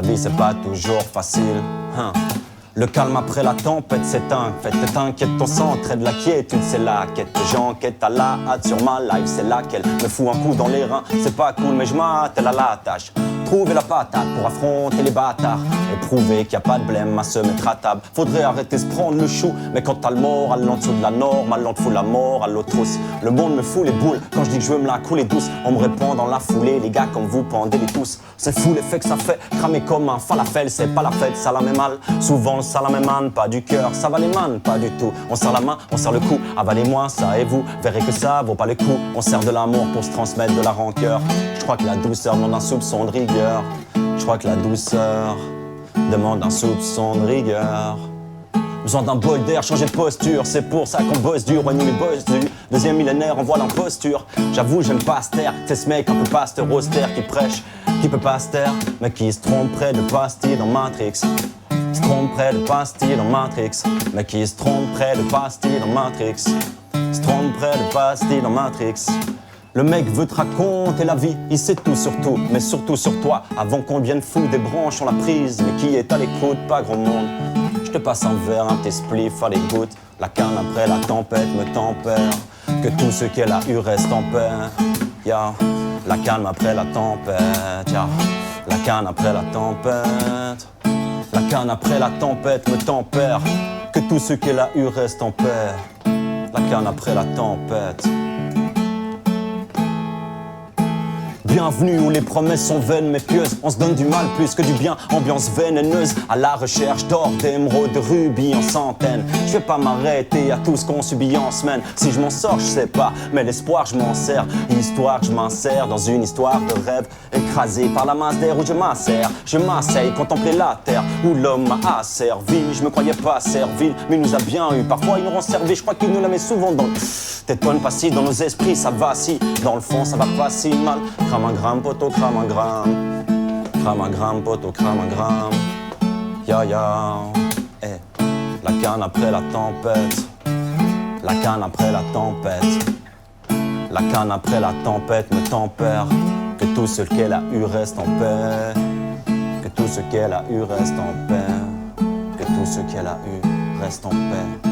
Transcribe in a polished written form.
la vie c'est pas toujours facile. Le calme après la tempête s'éteint. Faites t'inquiète, ton sang traite la quiétude, c'est la quête. J'enquête à la hâte sur ma life, c'est là qu'elle me fout un coup dans les reins. C'est pas cool mais je m'attelle à la tâche. Trouver la patate pour affronter les bâtards et prouver qu'il n'y a pas de blême à se mettre à table. Faudrait arrêter de se prendre le chou, mais quand t'as le moral en dessous de la norme, alors te fout la mort à l'autre trousse. Le monde me fout les boules quand je dis que je veux me la couler douce. On me répond dans la foulée, les gars comme vous pendez-les tous. C'est fou l'effet que ça fait, cramer comme un falafel, c'est pas la fête, ça la met mal. Souvent le salam émane pas du cœur, ça va les man, pas du tout. On serre la main, on serre le cou, avalez-moi ça et vous verrez que ça vaut pas le coup. On sert de l'amour pour se transmettre de la rancœur. Je crois que la douceur demande un soupçon de rigueur. Je crois que la douceur demande un soupçon de rigueur. Besoin d'un bol d'air, changer de posture. C'est pour ça qu'on bosse dur, ouais nous les boss du deuxième millénaire, on voit l'imposture. J'avoue j'aime pas se taire, c'est ce mec un peu pasteur austère qui prêche, qui peut pas se taire, mais qui se trompe près de pastilles dans Matrix. Se trompe près de pastilles dans Matrix, mais qui se trompe près de pastilles dans Matrix. Se trompe près de pastilles dans Matrix. Le mec veut te raconter la vie, il sait tout sur tout, mais surtout sur toi. Avant qu'on vienne fou des branches, on l'a prise, mais qui est à l'écoute, pas grand monde. Je te passe un verre, un petit spliff à l'écoute. La canne après la tempête me tempère, que tout ce qu'elle a eu reste en paix. Yeah. La calme après la tempête, yeah. La canne après la tempête. La canne après la tempête me tempère, que tout ce qu'elle a eu reste en paix. La canne après la tempête. Bienvenue où les promesses sont vaines mais pieuses. On se donne du mal plus que du bien, ambiance vénéneuse. À la recherche d'or, d'émeraudes, de rubis en centaines. Je vais pas m'arrêter à tout ce qu'on subit en semaine. Si je m'en sors, je sais pas, mais l'espoir je m'en sers. Histoire que je m'insère dans une histoire de rêve. Écrasé par la masse d'air où je m'assère. Je m'asseye, contempler la terre où l'homme m'a asservi. Je me croyais pas servile, mais il nous a bien eu. Parfois ils nous ont servi, je crois qu'il nous la met souvent dans. T'étonnes pas si dans nos esprits ça vacille. Dans le fond ça va pas si mal. Crame un gramme, poto, crame un gramme. Crame un gramme, poto, crame un gramme. Ya ya. Eh. La canne après la tempête. La canne après la tempête. La canne après la tempête me tempère. Que tout ce qu'elle a eu reste en paix. Que tout ce qu'elle a eu reste en paix. Que tout ce qu'elle a eu reste en paix.